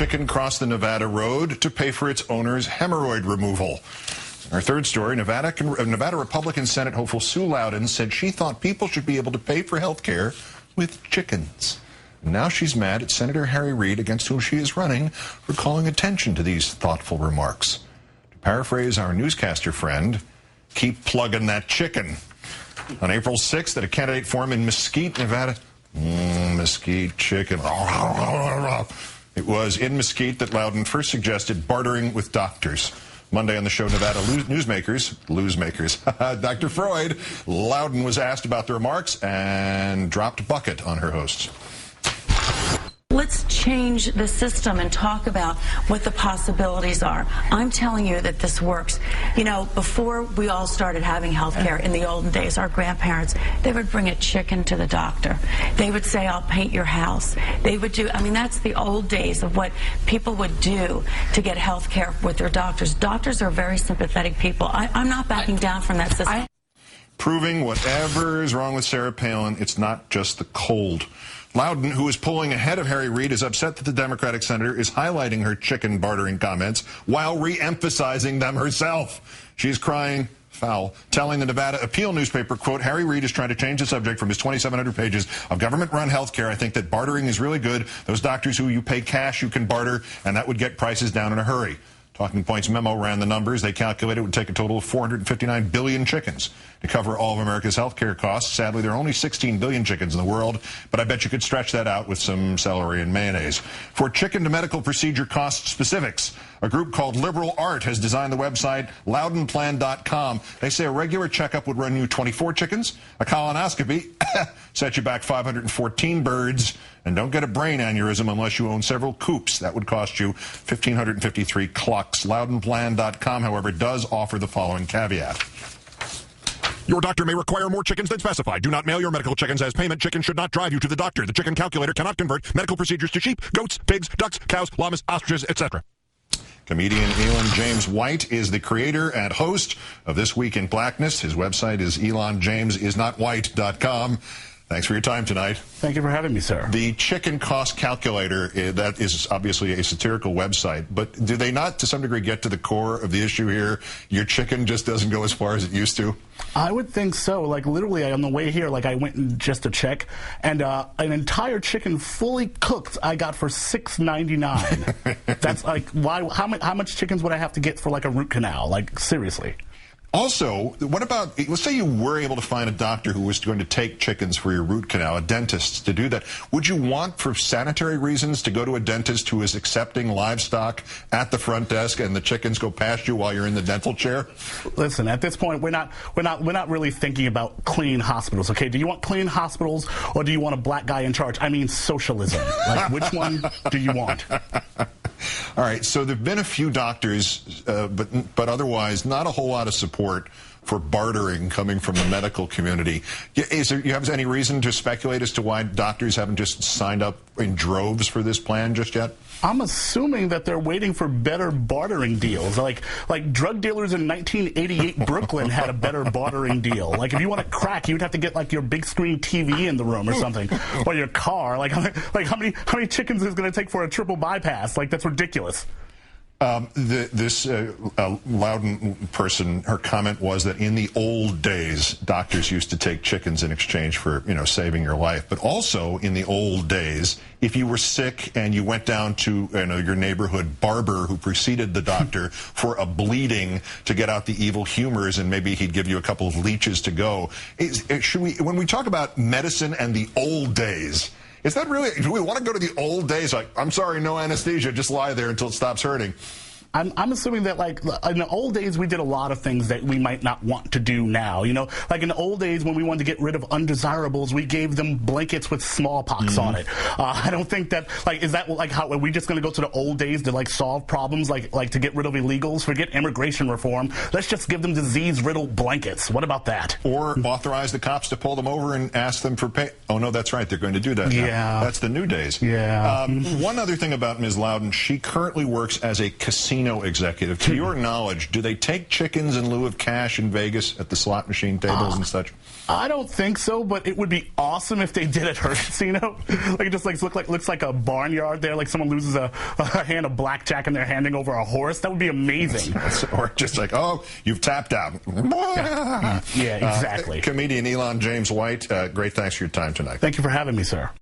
chicken crossed the Nevada road to pay for its owner's hemorrhoid removal. Our third story, Nevada Republican Senate hopeful Sue Loudon said she thought people should be able to pay for health care with chickens. Now she's mad at Senator Harry Reid, against whom she is running, for calling attention to these thoughtful remarks. To paraphrase our newscaster friend, keep plugging that chicken. On April 6th at a candidate forum in Mesquite, Nevada, Mesquite chicken. It was in Mesquite that Loudon first suggested bartering with doctors. Monday on the show Nevada Newsmakers, Dr. Freud, Loudon was asked about the remarks and dropped bucket on her hosts. Let's change the system and talk about what the possibilities are. I'm telling you that this works. You know, before we all started having health care in the olden days, our grandparents, they would bring a chicken to the doctor. They would say, I'll paint your house. They would do, I mean, that's the old days of what people would do to get health care with their doctors. Doctors are very sympathetic people. I'm not backing down from that system. Proving whatever is wrong with Sarah Palin, it's not just the cold. Loudon, who is pulling ahead of Harry Reid, is upset that the Democratic senator is highlighting her chicken bartering comments while re-emphasizing them herself. She's crying foul, telling the Nevada Appeal newspaper, quote, Harry Reid is trying to change the subject from his 2,700 pages of government-run health care. I think that bartering is really good. Those doctors who you pay cash, you can barter, and that would get prices down in a hurry. Talking Points memo ran the numbers. They calculated it would take a total of 459 billion chickens to cover all of America's health care costs. Sadly, there are only 16 billion chickens in the world, but I bet you could stretch that out with some celery and mayonnaise. For chicken to medical procedure cost specifics, a group called Liberal Art has designed the website loudonplan.com. They say a regular checkup would run you 24 chickens. A colonoscopy set you back 514 birds. And don't get a brain aneurysm unless you own several coops. That would cost you 1,553 clucks. Loudonplan.com, however, does offer the following caveat. Your doctor may require more chickens than specified. Do not mail your medical chickens as payment. Chickens should not drive you to the doctor. The chicken calculator cannot convert medical procedures to sheep, goats, pigs, ducks, cows, llamas, ostriches, etc. Comedian Elon James White is the creator and host of This Week in Blackness. His website is elonjamesisnotwhite.com. Thanks for your time tonight. Thank you for having me, sir. The chicken cost calculator, that is obviously a satirical website, but do they not, to some degree, get to the core of the issue here? Your chicken just doesn't go as far as it used to? I would think so. Like, literally, on the way here, like, I went just to check, and an entire chicken fully cooked I got for $6.99. That's like, why? How much chickens would I have to get for, like, a root canal? Like, seriously. Also, what about, let's say you were able to find a doctor who was going to take chickens for your root canal, a dentist to do that. Would you want, for sanitary reasons, to go to a dentist who is accepting livestock at the front desk and the chickens go past you while you're in the dental chair? Listen, at this point, we're not really thinking about clean hospitals, okay? Do you want clean hospitals or do you want a black guy in charge? I mean, socialism. Like, which one do you want? All right, so there have been a few doctors, but otherwise not a whole lot of support for bartering coming from the medical community. You have any reason to speculate as to why doctors haven't just signed up in droves for this plan just yet? I'm assuming that they're waiting for better bartering deals. Like drug dealers in 1988 Brooklyn had a better bartering deal. Like, if you want to crack, you'd have to get, like, your big screen TV in the room or something, or your car. Like how many chickens is it going to take for a triple bypass? Like, that's ridiculous. This Loudon person, her comment was that in the old days, doctors used to take chickens in exchange for, saving your life. But also in the old days, if you were sick and you went down to your neighborhood barber who preceded the doctor for a bleeding to get out the evil humors, and maybe he'd give you a couple of leeches to go. When we talk about medicine and the old days, is that really, do we want to go to the old days? Like, I'm sorry, no anesthesia, just lie there until it stops hurting. I'm assuming that, like, in the old days, we did a lot of things that we might not want to do now. Like in the old days when we wanted to get rid of undesirables, we gave them blankets with smallpox on it. I don't think that, like, is that like how, are we just going to go to the old days to, like, solve problems, like to get rid of illegals? Forget immigration reform. Let's just give them disease-riddled blankets. What about that? Or authorize the cops to pull them over and ask them for pay. Oh, no, that's right. They're going to do that now. Yeah. That's the new days. Yeah. One other thing about Ms. Loudon, she currently works as a casino casino executive, to your knowledge, do they take chickens in lieu of cash in Vegas at the slot machine tables and such? I don't think so, but it would be awesome if they did at her casino. Like it just looks like a barnyard there, like someone loses a hand of blackjack and they're handing over a horse. That would be amazing. Or just like, oh, you've tapped out. Yeah, exactly. Comedian Elon James White, great thanks for your time tonight. Thank you for having me, sir.